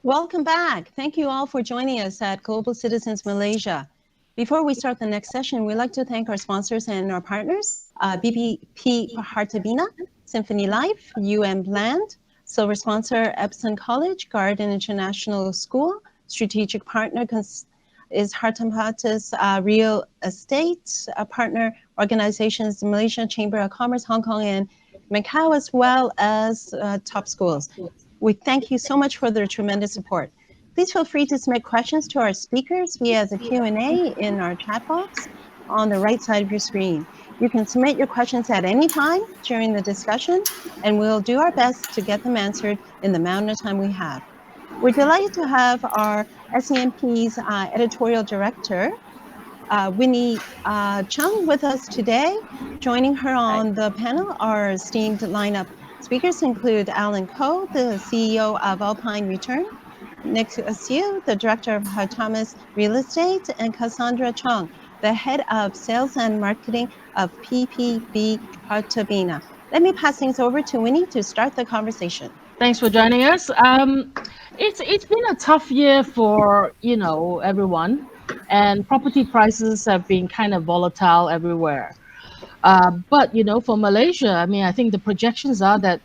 Welcome back. Thank you all for joining us at Global Citizens Malaysia. Before we start the next session, we'd like to thank our sponsors and our partners, BPP Hartabina, Symphony Life, Land, silver sponsor Epson College, Garden International School, strategic partner is Hartamas Real Estate, partner organizations, the Malaysian Chamber of Commerce, Hong Kong and Macau, as well as top schools. We thank you so much for their tremendous support. Please feel free to submit questions to our speakers via the Q&A in our chat box on the right side of your screen. You can submit your questions at any time during the discussion, and we'll do our best to get them answered in the amount of time we have. We're delighted to have our SEMP's editorial director, Winnie Chung, with us today. Joining her on the panel, our esteemed lineup speakers include Alan Koh, the CEO of Alpine Return, Nick Siew, the director of Hartamas Real Estate, and Cassandra Chong, the head of sales and marketing of PPB Hartabina. Let me pass things over to Winnie to start the conversation. Thanks for joining us. It's been a tough year for everyone, and property prices have been kind of volatile everywhere. But for Malaysia, I think the projections are that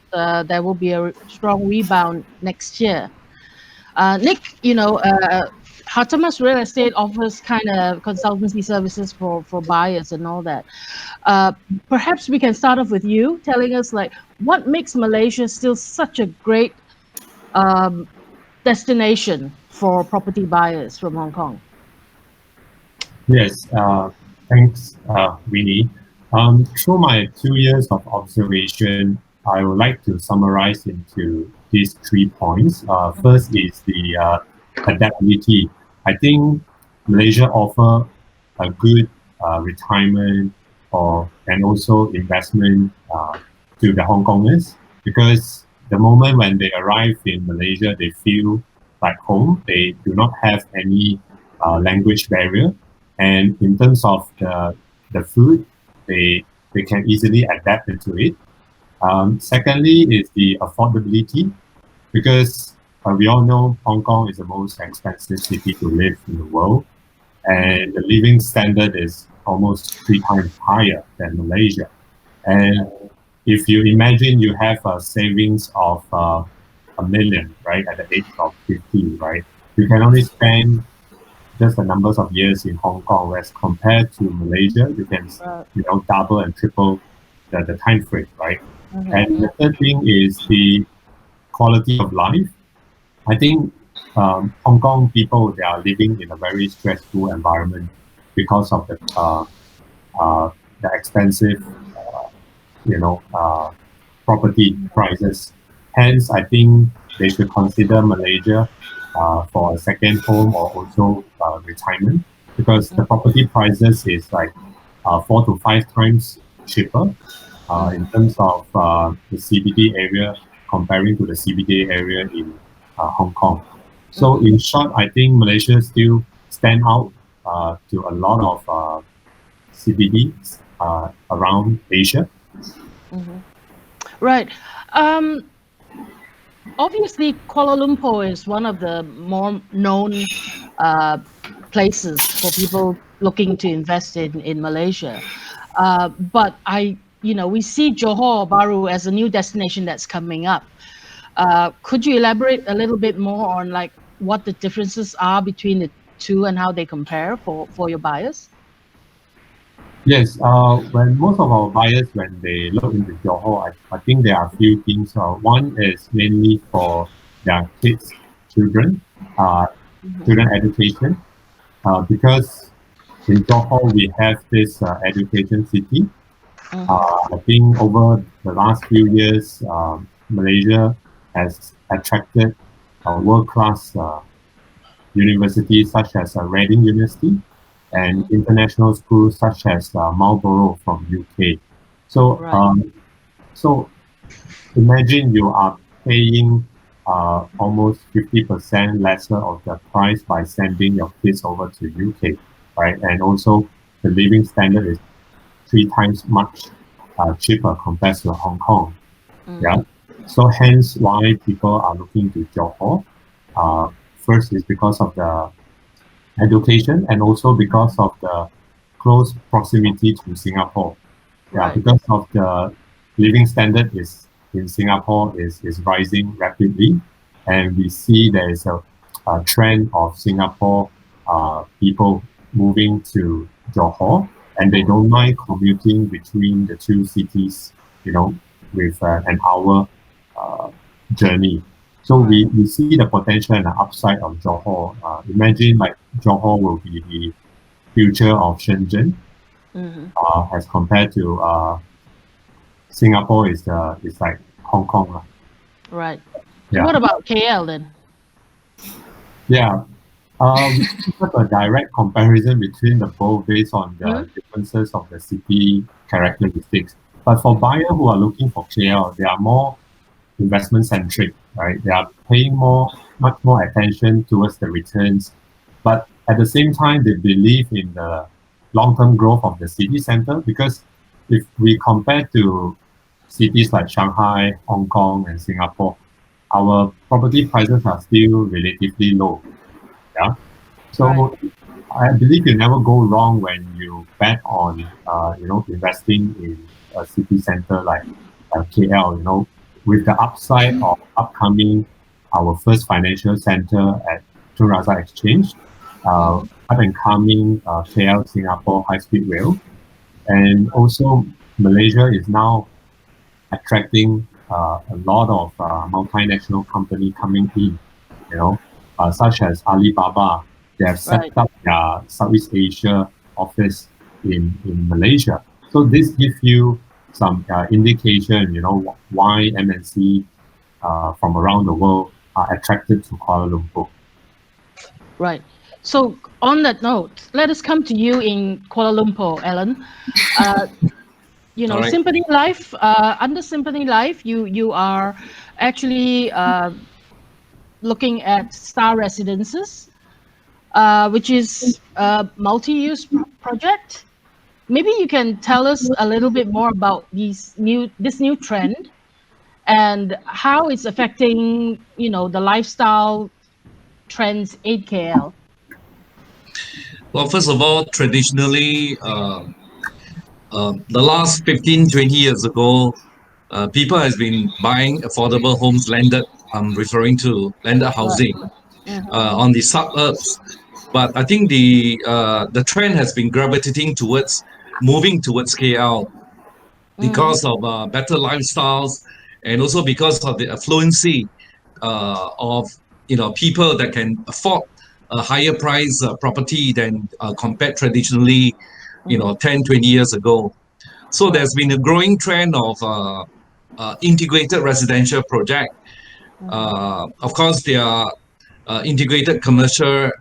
there will be a strong rebound next year. Nick, Hartamas Real Estate offers kind of consultancy services for buyers and all that. Perhaps we can start off with you telling us what makes Malaysia still such a great destination for property buyers from Hong Kong. Yes, thanks, Winnie. Through my 2 years of observation, I would like to summarize into these 3 points. First is the adaptability. I think Malaysia offer a good retirement and also investment to the Hong Kongers, because the moment when they arrive in Malaysia, they feel like home. They do not have any language barrier, and in terms of the food, they can easily adapt into it. Secondly is the affordability, because we all know Hong Kong is the most expensive city to live in the world, and the living standard is almost 3 times higher than Malaysia. And if you imagine you have a savings of $1 million, right, at the age of 50, right, you can only spend just the numbers of years in Hong Kong, whereas compared to Malaysia, you can double and triple the time frame, right? Mm-hmm. And the third thing is the quality of life. I think Hong Kong people, they are living in a very stressful environment because of the expensive, property prices. Hence, I think they should consider Malaysia for a second home or also retirement, because the property prices is like 4 to 5 times cheaper in terms of the CBD area comparing to the CBD area in Hong Kong. So in short, I think Malaysia still stand out to a lot of CBDs around Asia. Mm-hmm. Right. Obviously, Kuala Lumpur is one of the more known places for people looking to invest in Malaysia. But we see Johor Bahru as a new destination that's coming up. Could you elaborate a little bit more on what the differences are between the two and how they compare for your buyers? Yes, when most of our buyers, when they look into Johor, I think there are a few things. One is mainly for their kids, children education, because in Johor we have this education city. I think over the last few years, Malaysia has attracted world-class universities such as Reading University and international schools such as Marlborough from UK. So, so imagine you are paying almost 50% lesser of the price by sending your kids over to UK, right? And also the living standard is 3 times much cheaper compared to Hong Kong. Yeah. So hence why people are looking to Johor. First is because of the education and also because of the close proximity to Singapore. Yeah, Right. because of the living standard is in Singapore is rising rapidly, and we see there is a trend of Singapore people moving to Johor, and they don't mind commuting between the two cities, with an hour journey. So we see the potential and the upside of Johor. Imagine like Johor will be the future of Shenzhen, as compared to Singapore is like Hong Kong. Right. Yeah. What about KL then? Yeah. Have a direct comparison between the both based on the differences of the city characteristics. But for buyers who are looking for KL, they are more investment centric, right? They are paying much more attention towards the returns. But at the same time, they believe in the long-term growth of the city center, because if we compare to cities like Shanghai, Hong Kong, and Singapore, our property prices are still relatively low. Yeah. So I believe you never go wrong when you bet on, investing in a city center like KL, with the upside of upcoming our first financial center at Tun Razak Exchange, up and coming KL Singapore High Speed Rail, and also Malaysia is now attracting a lot of multinational company coming in, such as Alibaba. They have set up their Southeast Asia office in Malaysia. So this gives you some indication, why MNC from around the world are attracted to Kuala Lumpur. Right. So on that note, let us come to you in Kuala Lumpur, Alan. Right. Symphony Life, under Symphony Life, you are actually looking at Star Residences, which is a multi-use project. Maybe you can tell us a little bit more about this new trend and how it's affecting, the lifestyle trends in KL. Well, first of all, traditionally, the last 15, 20 years ago, people has been buying affordable homes landed. I'm referring to landed housing on the suburbs. But I think the trend has been gravitating towards moving towards KL because of better lifestyles, and also because of the affluency of people that can afford a higher price property than compared traditionally 10, 20 years ago. So there's been a growing trend of integrated residential project. Of course, there are integrated commercial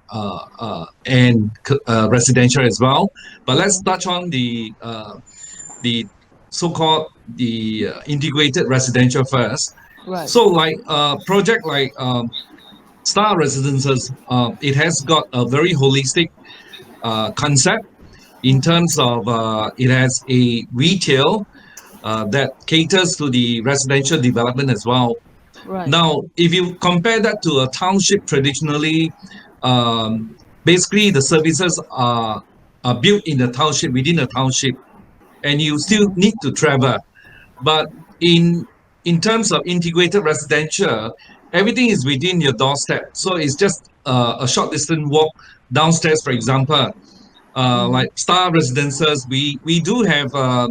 and residential as well. But let's touch on the so-called the integrated residential first. Right. So like a project like Star Residences, it has got a very holistic concept in terms of it has a retail that caters to the residential development as well. Right. Now, if you compare that to a township traditionally, basically the services are built in the township, within the township, and you still need to travel. But in terms of integrated residential, everything is within your doorstep. So it's just a short distance walk downstairs, for example. Like Star Residences, we do have a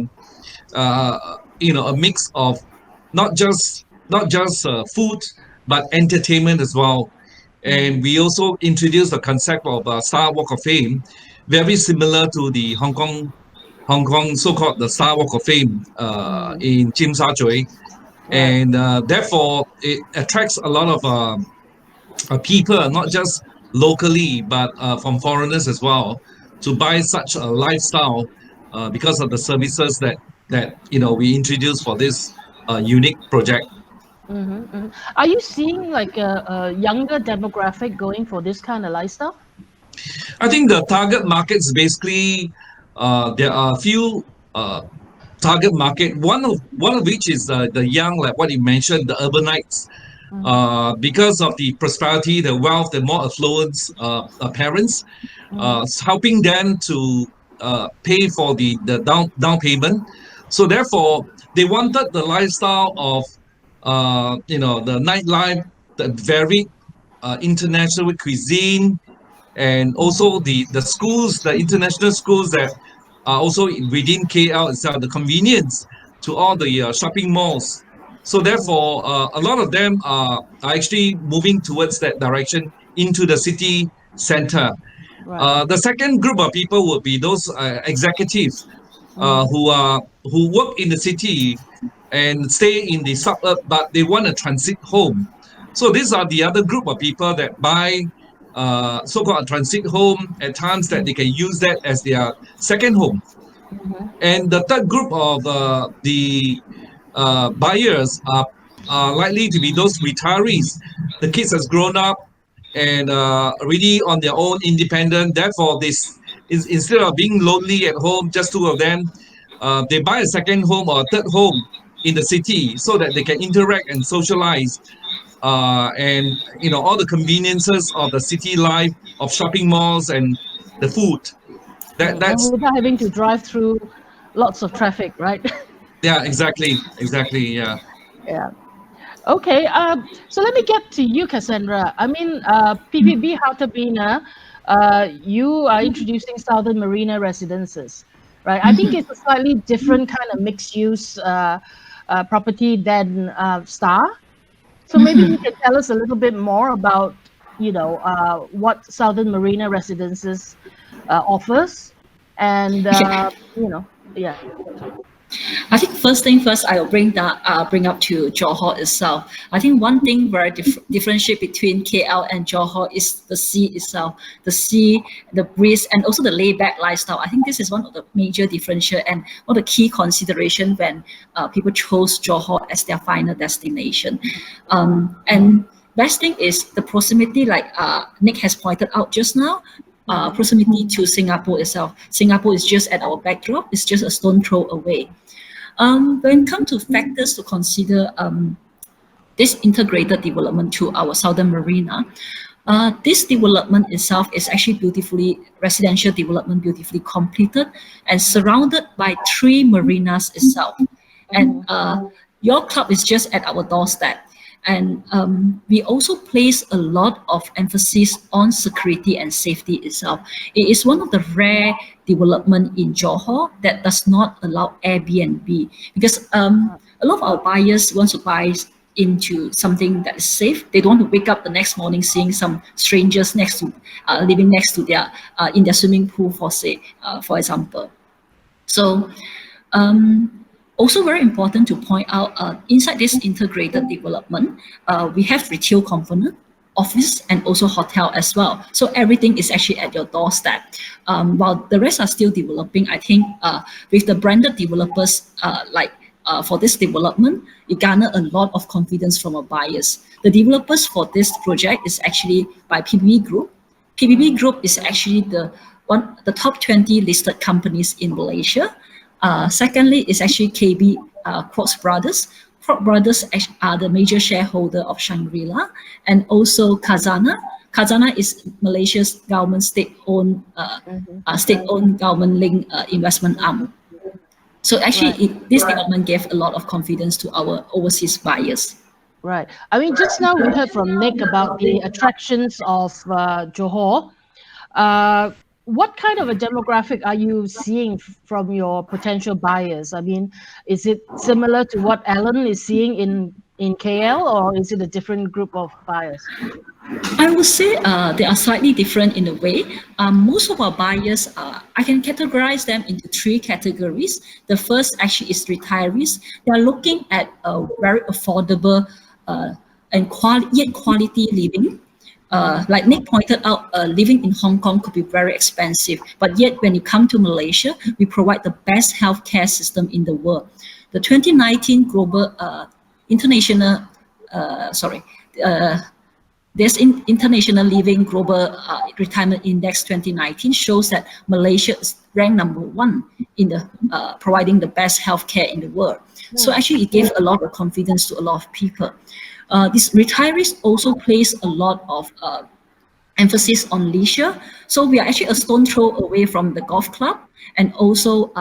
mix of not just food but entertainment as well. And we also introduced the concept of Star Walk of Fame, very similar to the Hong Kong so-called the Star Walk of Fame in Tsim Sha Tsui. And therefore it attracts a lot of people, not just locally but from foreigners as well, to buy such a lifestyle because of the services that we introduced for this unique project. Are you seeing like a younger demographic going for this kind of lifestyle? I think the target markets basically there are a few target market. One of which is the young, like what you mentioned, the urbanites. because of the prosperity, the wealth, the more affluent parents, helping them to pay for the down payment. So therefore, they wanted the lifestyle of the nightlife, the very international cuisine, and also the schools, the international schools that are also within KL itself, the convenience to all the shopping malls. So therefore, a lot of them are actually moving towards that direction into the city center. Right. The second group of people would be those executives who work in the city and stay in the suburb, but they want to transit home. So these are the other group of people that buy so-called a transit home at times that they can use that as their second home. And the third group of the buyers are likely to be those retirees. The kids has grown up and already on their own, independent. Therefore, this is instead of being lonely at home, just two of them, they buy a second home or a third home in the city so that they can interact and socialize. And all the conveniences of the city life, of shopping malls and the food. And That's without having to drive through lots of traffic, right? yeah, exactly, yeah. Yeah. Okay. So let me get to you, Cassandra. I mean, PPB Hartabina, you are introducing Southern Marina Residences, right? I think it's a slightly different kind of mixed-use property than Star. So maybe you can tell us a little bit more about, what Southern Marina Residences offers, and yeah. I think first thing first, I'll bring up to Johor itself. I think one thing very differentiate between KL and Johor is the sea itself. The sea, the breeze, and also the laid-back lifestyle. I think this is one of the major differential and one of the key consideration when people chose Johor as their final destination. And best thing is the proximity, like Nick has pointed out just now. Proximity to Singapore itself. Singapore is just at our backdrop. It's just a stone throw away. When it comes to factors to consider this integrated development to our Southern Marina, this development itself is actually residential development beautifully completed and surrounded by 3 marinas itself. And your club is just at our doorstep. And we also place a lot of emphasis on security and safety itself. It is one of the rare development in Johor that does not allow Airbnb, because a lot of our buyers want to buy into something that is safe. They don't want to wake up the next morning seeing some strangers living next to their in their swimming pool, for example. So. Also very important to point out, inside this integrated development, we have retail component, office, and also hotel as well. So everything is actually at your doorstep. While the rest are still developing, I think with the branded developers for this development, it garner a lot of confidence from our buyers. The developers for this project is actually by PBB Group. PBB Group is actually the top 20 listed companies in Malaysia. Secondly, is actually KB Crocs Brothers. Crocs Brothers are the major shareholder of Shangri-La, and also Cassandra. Cassandra is Malaysia's government state-owned government-linked investment arm. So actually, this development gave a lot of confidence to our overseas buyers. Right. I mean, just now we heard from Nick about the attractions of Johor. What kind of a demographic are you seeing from your potential buyers? I mean, is it similar to what Alan is seeing in KL, or is it a different group of buyers? I would say they are slightly different in a way. Most of our buyers, I can categorize them into 3 categories. The first actually is retirees. They are looking at a very affordable and quality living. Like Nick pointed out, living in Hong Kong could be very expensive, but yet when you come to Malaysia, we provide the best healthcare system in the world. The 2019 global international International Living Global Retirement Index 2019 shows that Malaysia is ranked #1 in the providing the best healthcare in the world. So actually, it gave a lot of confidence to a lot of people. These retirees also place a lot of emphasis on leisure. So we are actually a stone throw away from the golf club and also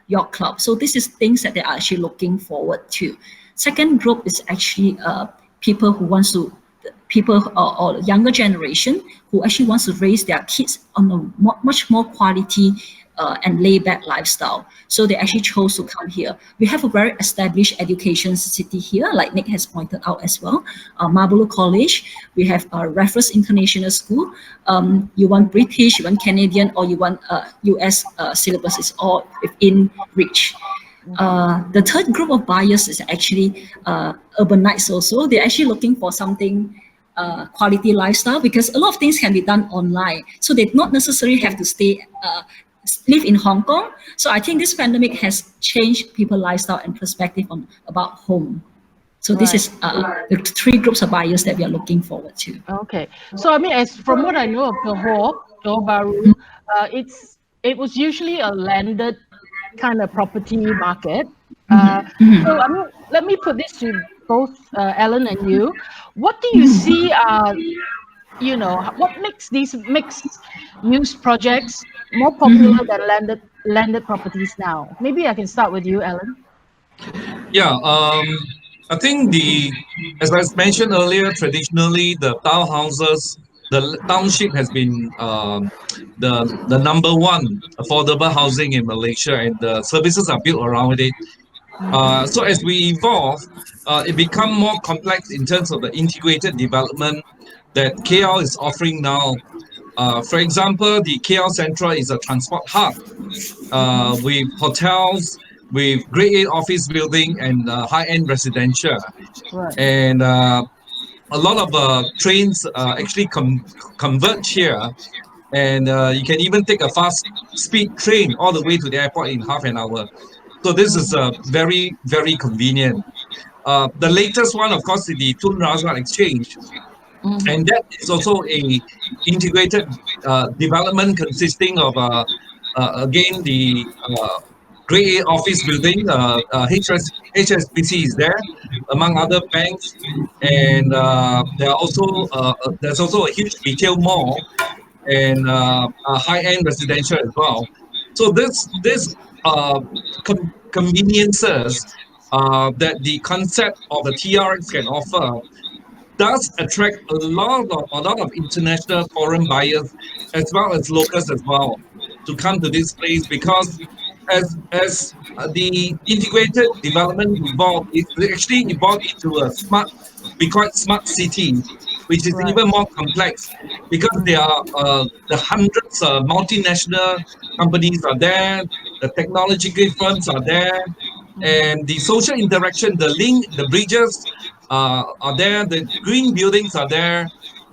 yacht club. So this is things that they are actually looking forward to. Second group is actually people who wants to, or younger generation who actually wants to raise their kids on a much more quality and laid-back lifestyle. So they actually chose to come here. We have a very established education city here, like Nick has pointed out as well. Marlborough College, we have Raffles International School. You want British, you want Canadian, or you want US syllabus, is all within reach. The third group of buyers is actually urbanites also. They're actually looking for something quality lifestyle, because a lot of things can be done online. So they not necessarily have to live in Hong Kong. So I think this pandemic has changed people's lifestyle and perspective about home. So this is the three groups of buyers that we are looking forward to. Okay. So I mean, as from what I know of Johor Bahru, it was usually a landed kind of property market. So I mean, let me put this to both Ellen and you. What do you see what makes these mixed use projects more popular than landed properties now? Maybe I can start with you, Ellen. Yeah, I think as I mentioned earlier, traditionally the townhouses, the township has been the number one affordable housing in Malaysia, and the services are built around it. So as we evolve, it become more complex in terms of the integrated development that KL is offering now. For example, the KL Central is a transport hub with hotels, with Grade A office building and high-end residential. Right. And a lot of trains actually converge here. And you can even take a fast-speed train all the way to the airport in half an hour. So this is very, very convenient. The latest one, of course, is the Tun Razak Exchange. And that is also a integrated development consisting of, again, the Grade A office building, HSBC is there, among other banks. And there's also a huge retail mall and a high-end residential as well. So this conveniences that the concept of the TRX can offer does attract a lot of international foreign buyers as well as locals as well to come to this place, because as the integrated development evolved, it actually evolved into a smart city, which is even more complex because there are the hundreds of multinational companies are there, the technological firms are there, and the social interaction, the link, the bridges are there, the green buildings are there.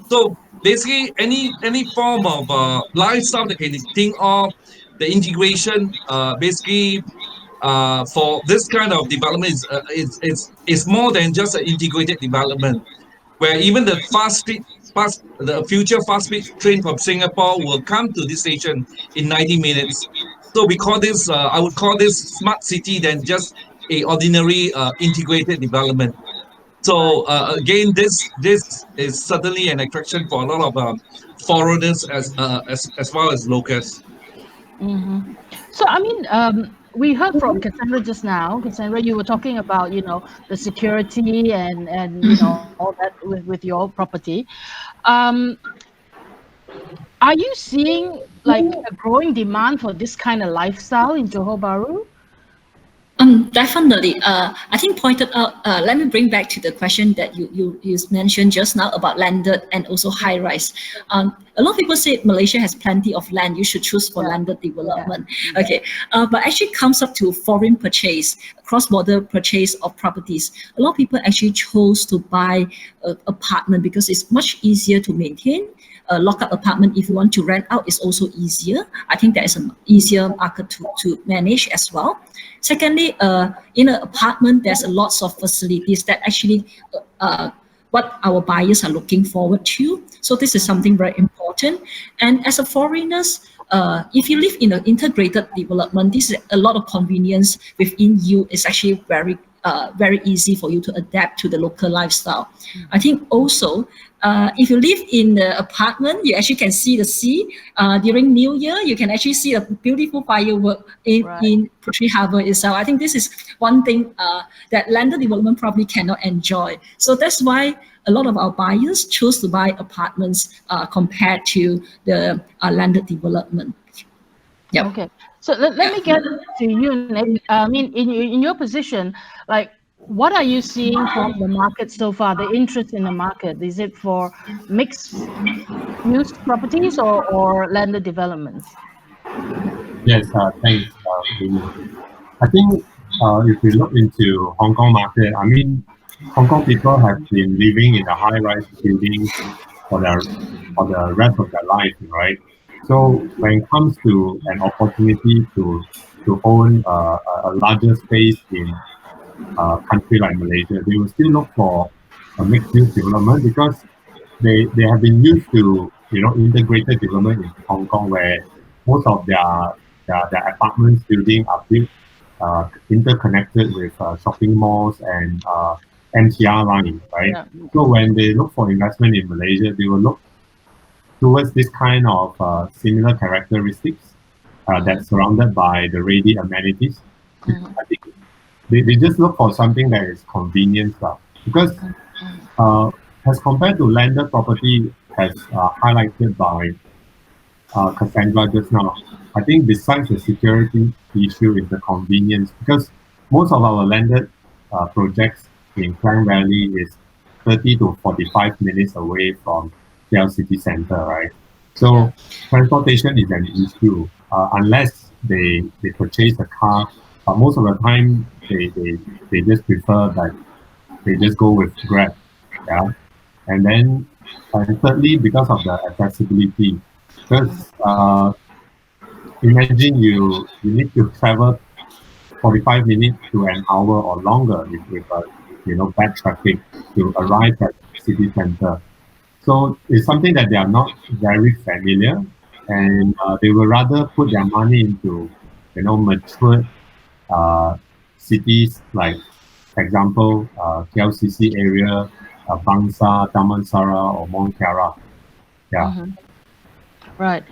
So basically, any form of lifestyle that can think of, the integration basically for this kind of development is more than just an integrated development, where even the the future fast speed train from Singapore will come to this station in 90 minutes. So we call this, I would call this smart city than just a ordinary integrated development. So again, this is certainly an attraction for a lot of foreigners as well as locals. So I mean, we heard from Cassandra just now. Cassandra, you were talking about the security and all that with your property. Are you seeing like a growing demand for this kind of lifestyle in Johor Bahru? Definitely. I think pointed out, let me bring back to the question that you mentioned just now about landed and also high rise. A lot of people say Malaysia has plenty of land, you should choose for landed development. Okay, but actually comes up to foreign purchase, cross-border purchase of properties. A lot of people actually chose to buy an apartment because it's much easier to maintain. A lock-up apartment, if you want to rent out, is also easier. I think there is an easier market to manage as well. Secondly, in an apartment, there's a lots of facilities that actually what our buyers are looking forward to. So this is something very important. And as a foreigners, if you live in an integrated development, this is a lot of convenience within you. Is actually very very easy for you to adapt to the local lifestyle. I think also, if you live in the apartment, you actually can see the sea. During New Year, you can actually see a beautiful firework in Puteri Harbour itself. I think this is one thing that landed development probably cannot enjoy. So that's why a lot of our buyers choose to buy apartments compared to the landed development. Yep. Okay. So let me get to you, Nick. I mean, in your position, like, what are you seeing from the market so far? The interest in the market, is it for mixed use properties or landed developments? Yes, thanks, Winnie. I think if we look into Hong Kong market, I mean, Hong Kong people have been living in the high-rise buildings for the rest of their life, right? So when it comes to an opportunity to own a larger space in a country like Malaysia, they will still look for a mixed-use development because they have been used to integrated development in Hong Kong where most of their apartments building are built interconnected with shopping malls and MTR line, right? Yeah. So when they look for investment in Malaysia, they will look towards this kind of similar characteristics that's surrounded by the ready amenities. I think they just look for something that is convenient stuff because as compared to landed property, as highlighted by Cassandra just now, I think besides the security issue is the convenience because most of our landed projects in Klang Valley is 30 to 45 minutes away from KL city center, right? So transportation is an issue unless they purchase a car. But most of the time they just prefer that they just go with Grab, yeah. And then thirdly, because of the accessibility, because imagine you need to travel 45 minutes to an hour or longer with bad traffic to arrive at city center. So it's something that they are not very familiar, and they will rather put their money into mature cities like, for example, KLCC area, Bangsa, Damansara, or Mont Kiara. Yeah. Right.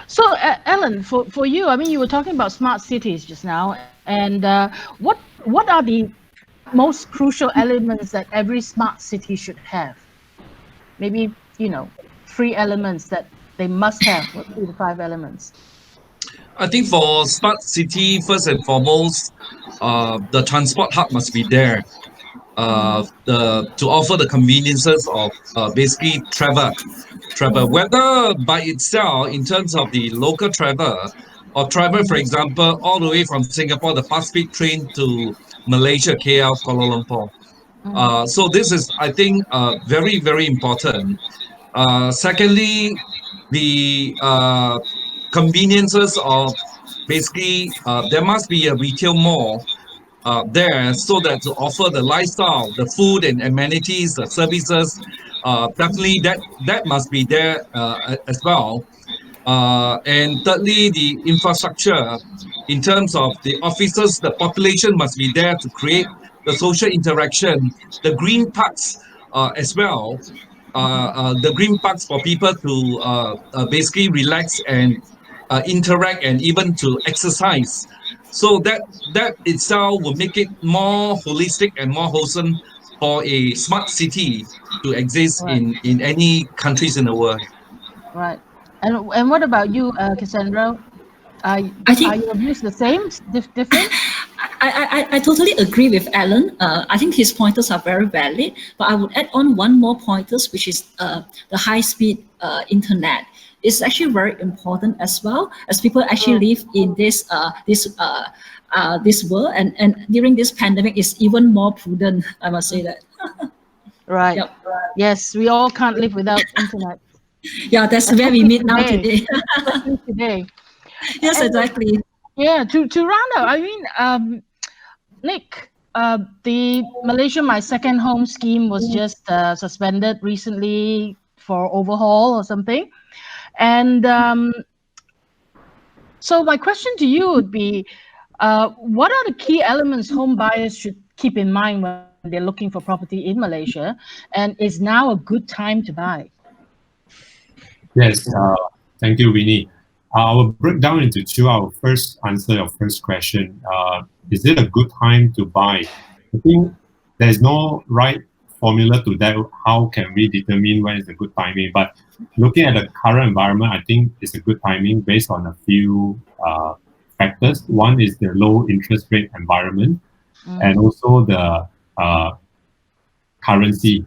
So, Ellen, for you, I mean, you were talking about smart cities just now, and what are the most crucial elements that every smart city should have? Maybe 3 elements that they must have, or 3 to 5 elements. I think for smart city, first and foremost, the transport hub must be there. To offer the conveniences of basically travel, whether by itself in terms of the local travel or travel, for example, all the way from Singapore, the fast speed train to Malaysia, KL, Kuala Lumpur. So this is, I think, very, very important. Secondly, the conveniences of basically there must be a retail mall there so that to offer the lifestyle, the food and amenities, the services, definitely that must be there as well. And thirdly, the infrastructure in terms of the offices, the population must be there to create the social interaction, the green parks as well. The green parks for people to basically relax and interact and even to exercise. So that itself will make it more holistic and more wholesome for a smart city to exist in any countries in the world. Right. And what about you, Cassandra? Are your views the same, different? I totally agree with Alan. I think his pointers are very valid, but I would add on one more pointers, which is the high-speed internet. It's actually very important as well, as people actually live in this world, and during this pandemic, it's even more prudent. I must say that. Right. Yep. Yes, we all can't live without internet. Yeah, that's where we meet now today. Especially today. Yes, exactly. Yeah, to round up, I mean, Nick, the Malaysia My Second Home scheme was just suspended recently for overhaul or something. And so my question to you would be, what are the key elements home buyers should keep in mind when they're looking for property in Malaysia? And is now a good time to buy? Yes, thank you, Winnie. I will break down into two. I will first answer your first question. Is it a good time to buy? I think there's no right formula to that. How can we determine when is a good timing? But looking at the current environment, I think it's a good timing based on a few factors. One is the low interest rate environment, and also the currency.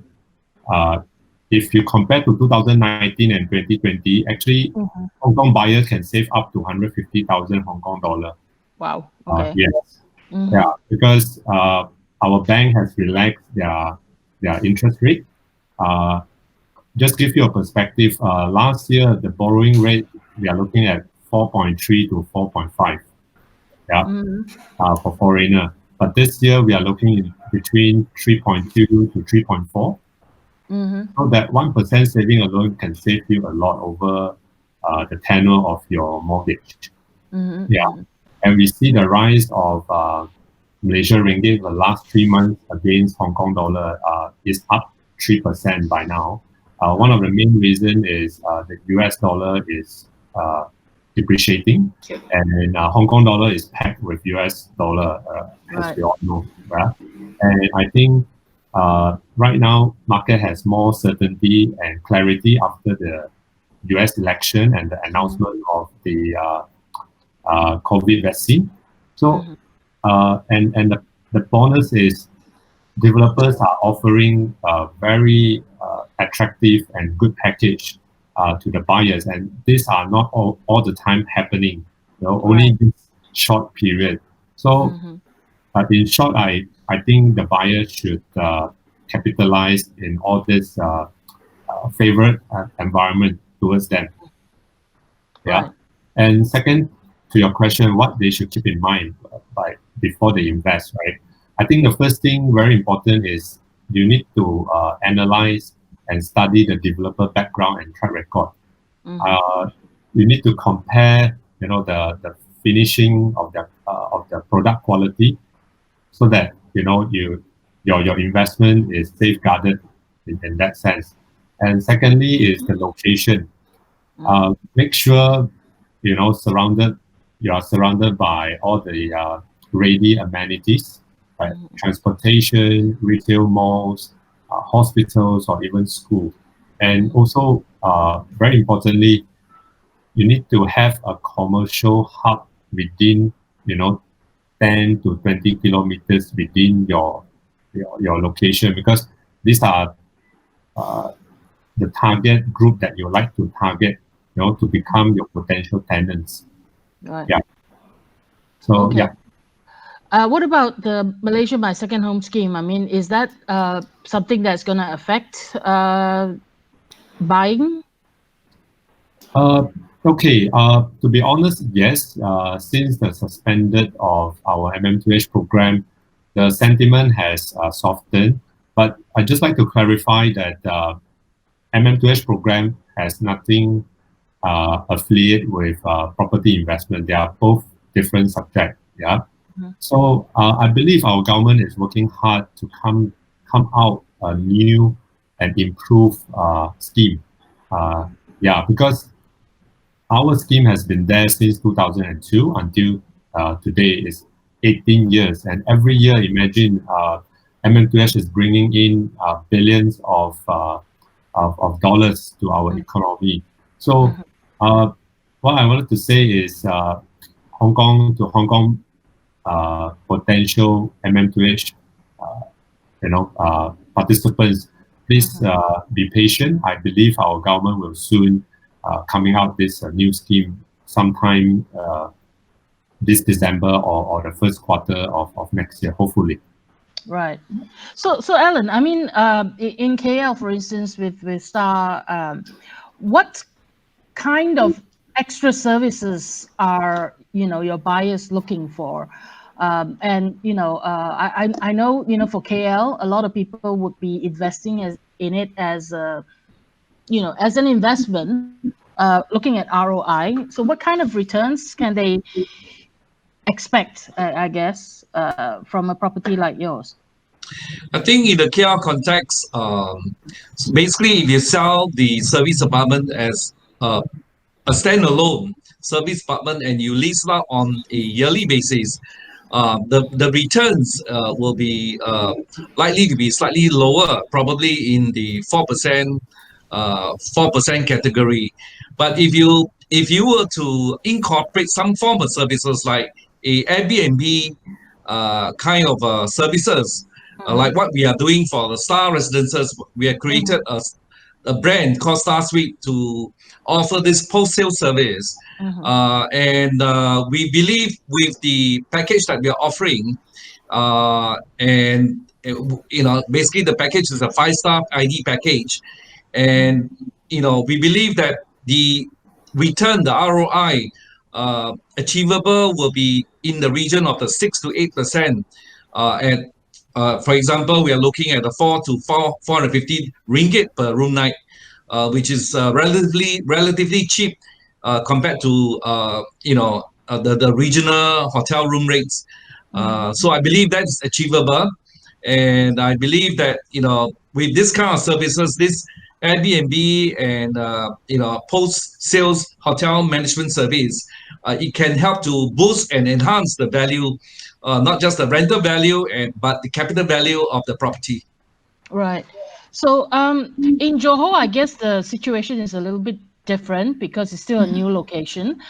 If you compare to 2019 and 2020, actually, Hong Kong buyers can save up to 150,000 Hong Kong dollar. Wow. Okay. Yes. Yeah, because our bank has relaxed their interest rate. Just give you a perspective, last year, the borrowing rate, we are looking at 4.3 to 4.5, for foreigner. But this year, we are looking in between 3.2 to 3.4. So that 1% saving alone can save you a lot over the tenure of your mortgage. And we see the rise of Malaysian ringgit the last 3 months against Hong Kong dollar is up 3% by now. One of the main reasons is the US dollar is depreciating, and Hong Kong dollar is pegged with US dollar, as we all know. And I think right now, market has more certainty and clarity after the US election and the announcement of the COVID vaccine. So, and the bonus is developers are offering a very attractive and good package to the buyers, and these are not all the time happening, only this short period. So, in short, I think the buyer should capitalize in all this favorite environment towards them. And second, to your question, what they should keep in mind before they invest, right? I think the first thing very important is you need to analyze and study the developer background and track record. You need to compare, the finishing of the product quality, so that your investment is safeguarded in that sense. And secondly is the location. Make sure you are surrounded by all the ready amenities, right? Transportation, retail malls, hospitals, or even school. And also, very importantly, you need to have a commercial hub within 10 to 20 kilometers within your location, because these are the target group that you like to target, to become your potential tenants. So what about the Malaysia My Second Home scheme? I mean, is that something that's going to affect buying? Okay, to be honest, yes. Since the suspended of our MM2H program, the sentiment has softened. But I'd just like to clarify that MM2H program has nothing affiliate with property investment. They are both different subjects. So I believe our government is working hard to come out a new and improved scheme. Because our scheme has been there since 2002 until today is 18 years. And every year, imagine MM2H is bringing in billions of dollars to our economy. So what I wanted to say is Hong Kong potential MM2H participants, please be patient. I believe our government will soon coming out this new scheme sometime this December or the first quarter of next year, hopefully. Right. So Alan, I mean, in KL, for instance, with Star, what kind of extra services are your buyers looking for? And I know for KL, a lot of people would be investing in it as as an investment, looking at ROI. So what kind of returns can they expect, I guess, from a property like yours? I think in the KL context, basically if you sell the service apartment as a standalone service apartment and you lease it out on a yearly basis, the returns will be likely to be slightly lower, probably in the 4% category. But if you were to incorporate some form of services like a Airbnb kind of services, like what we are doing for the Star Residences, we have created a brand called Star Suite to offer this post-sale service. And we believe with the package that we are offering, and basically the package is a 5-star ID package, and we believe that the return, the ROI achievable will be in the region of the 6 to 8%. For example, we are looking at the 450 ringgit per room night, which is relatively cheap compared to the regional hotel room rates. So I believe that's achievable, and I believe that with this kind of services, this Airbnb and post-sales hotel management service, it can help to boost and enhance the value, not just the rental value but the capital value of the property. Right. So in Johor, I guess the situation is a little bit different because it's still a new location.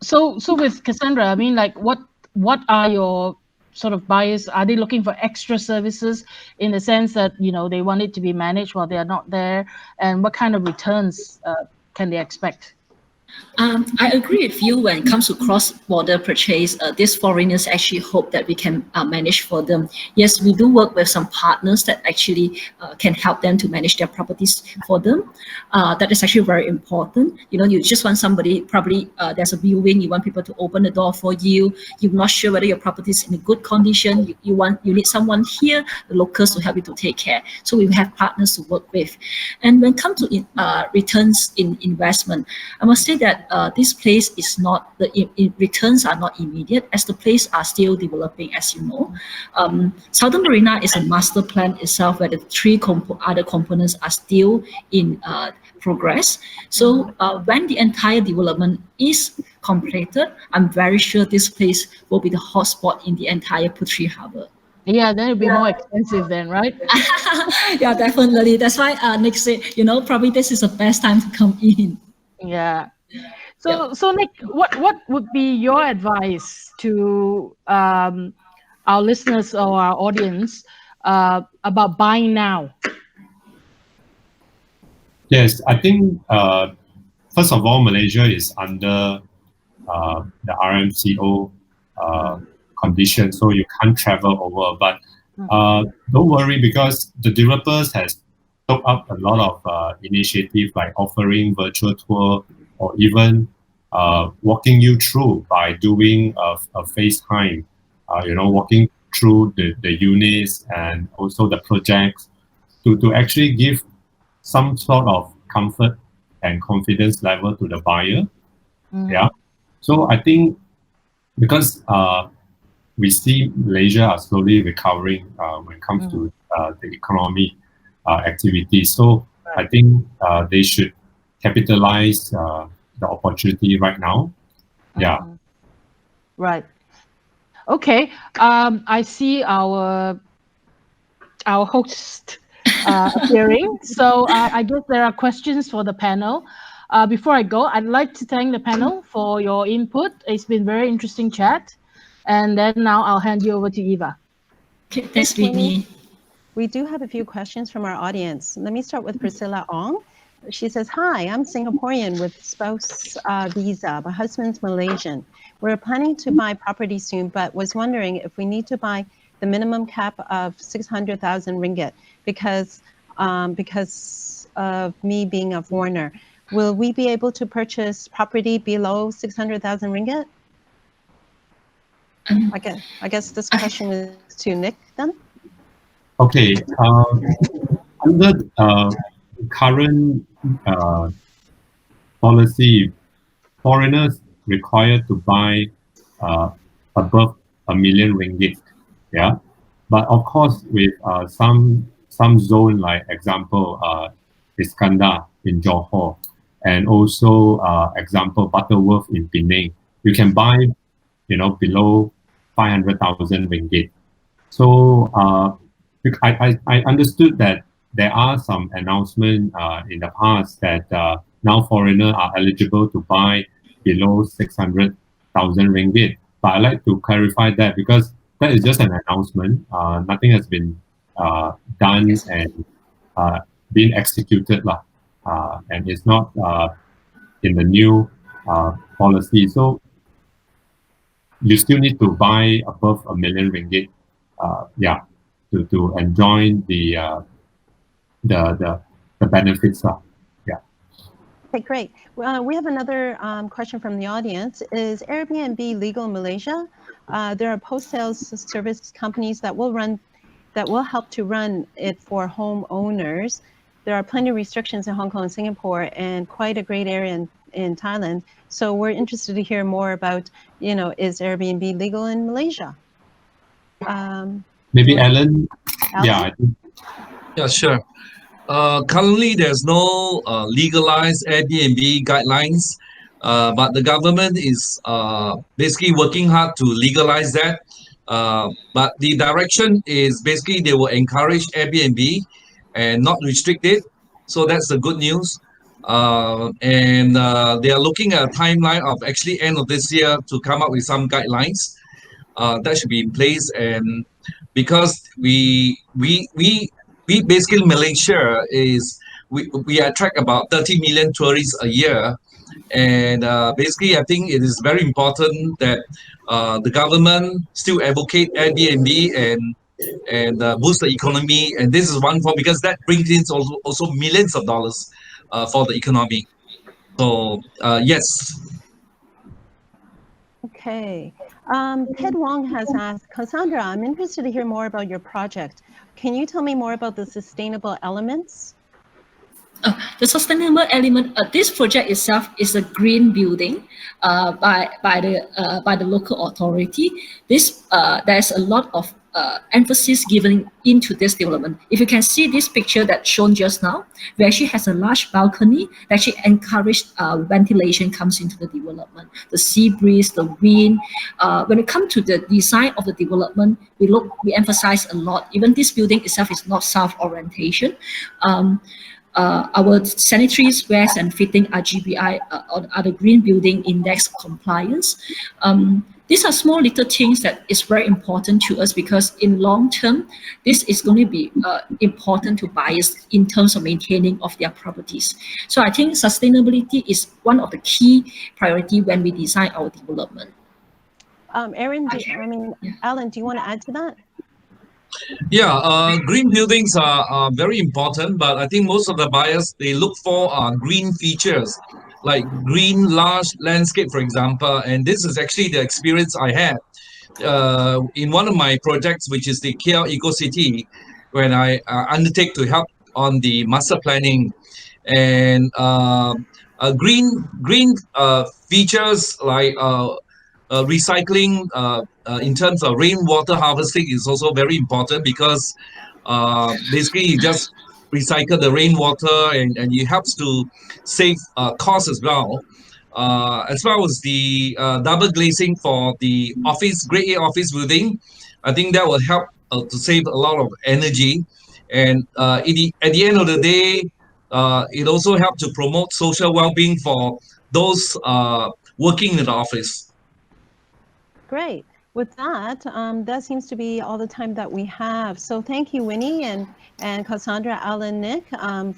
So with Cassandra, I mean, like what are your sort of buyers? Are they looking for extra services in the sense that they want it to be managed while they are not there, and what kind of returns can they expect? I agree with you when it comes to cross-border purchase. These foreigners actually hope that we can manage for them. Yes, we do work with some partners that actually can help them to manage their properties for them. That is actually very important. You just want somebody, probably there's a viewing, you want people to open the door for you. You're not sure whether your property is in a good condition. You need someone here, the locals, to help you to take care. So we have partners to work with. And when it comes to returns in investment, I must say that this place is not, the returns are not immediate, as the place are still developing, as you know. Southern Marina is a master plan itself, where the three other components are still in progress. So when the entire development is completed, I'm very sure this place will be the hotspot in the entire Puteri Harbour. Yeah, then it'll be more expensive then, right? Yeah, definitely. That's why Nick said, probably this is the best time to come in. Yeah. So Nick, what would be your advice to our listeners or our audience about buying now? Yes, I think first of all, Malaysia is under the RMCO condition, so you can't travel over. But don't worry, because the developers has took up a lot of initiative, like offering virtual tour, or even walking you through by doing a FaceTime, walking through the units and also the projects to actually give some sort of comfort and confidence level to the buyer. Yeah. So I think because we see Malaysia are slowly recovering when it comes to the economy activity. So I think they should capitalize the opportunity right now. Yeah. Right. Okay. I see our host appearing. So I guess there are questions for the panel. Before I go, I'd like to thank the panel for your input. It's been very interesting chat. And then now I'll hand you over to Eva. Okay, thanks, Winnie. We do have a few questions from our audience. Let me start with Priscilla Ong. She says, hi, I'm Singaporean with spouse visa. My husband's Malaysian. We're planning to buy property soon, but was wondering if we need to buy the minimum cap of 600,000 ringgit because of me being a foreigner. Will we be able to purchase property below 600,000 ringgit? I guess this question is to Nick then. Okay. Under current policy, foreigners required to buy above 1 million ringgit. Yeah. But of course, with some zone, like example, Iskandar in Johor, and also example Butterworth in Penang, you can buy, below 500,000 ringgit. So I understood that there are some announcements in the past that now foreigners are eligible to buy below 600,000 ringgit. But I'd like to clarify that because that is just an announcement. Nothing has been done and being executed, and it's not in the new policy. So you still need to buy above ringgit 1 million, to enjoy the benefits. Okay, great. Well, we have another question from the audience. Is Airbnb legal in Malaysia? There are post-sales service companies that will help to run it for homeowners. There are plenty of restrictions in Hong Kong and Singapore, and quite a great area in Thailand. So we're interested to hear more about, is Airbnb legal in Malaysia? Maybe Alan? Alan? Yeah, I think. Yeah, sure. Currently, there's no legalized Airbnb guidelines, but the government is basically working hard to legalize that. But the direction is basically they will encourage Airbnb and not restrict it. So that's the good news. And they are looking at a timeline of actually end of this year to come up with some guidelines that should be in place. And because we basically Malaysia is we attract about 30 million tourists a year, and basically I think it is very important that the government still advocate Airbnb and boost the economy, and this is one form because that brings in also millions of dollars for the economy. So yes. Okay. Ted Wong has asked, Cassandra, I'm interested to hear more about your project. Can you tell me more about the sustainable elements? The sustainable element, this project itself is a green building by the local authority. There's a lot of emphasis given into this development. If you can see this picture that's shown just now, we actually has a large balcony that actually encouraged ventilation comes into the development, the sea breeze, the wind. When it comes to the design of the development, we emphasize a lot. Even this building itself is not south orientation. Our sanitary wares and fitting are GBI, are the Green Building Index compliance. These are small little things that is very important to us because in long term, this is going to be important to buyers in terms of maintaining of their properties. So I think sustainability is one of the key priority when we design our development. Alan, do you want to add to that? Yeah, green buildings are very important, but I think most of the buyers, they look for green features, like green large landscape, for example. And this is actually the experience I had in one of my projects, which is the KL Eco City, when I undertake to help on the master planning. And green features like recycling in terms of rainwater harvesting is also very important because basically you just recycle the rainwater and it helps to save costs as well. As well as the double glazing for the office, Grade A office building, I think that will help to save a lot of energy. And at the end of the day, it also helps to promote social well-being for those working in the office. Great. With that, that seems to be all the time that we have. So thank you, Winnie and Cassandra, Alan, Nick,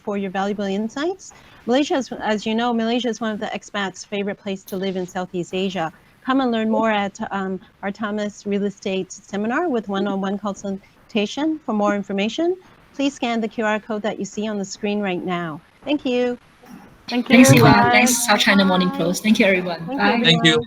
for your valuable insights. Malaysia, as you know, Malaysia is one of the expats' favorite place to live in Southeast Asia. Come and learn more at Hartamas Real Estate Seminar with one-on-one consultation. For more information, please scan the QR code that you see on the screen right now. Thank you. Thanks, Eva. Thanks, South China Morning Post. Thank you, everyone. Bye. Thank you.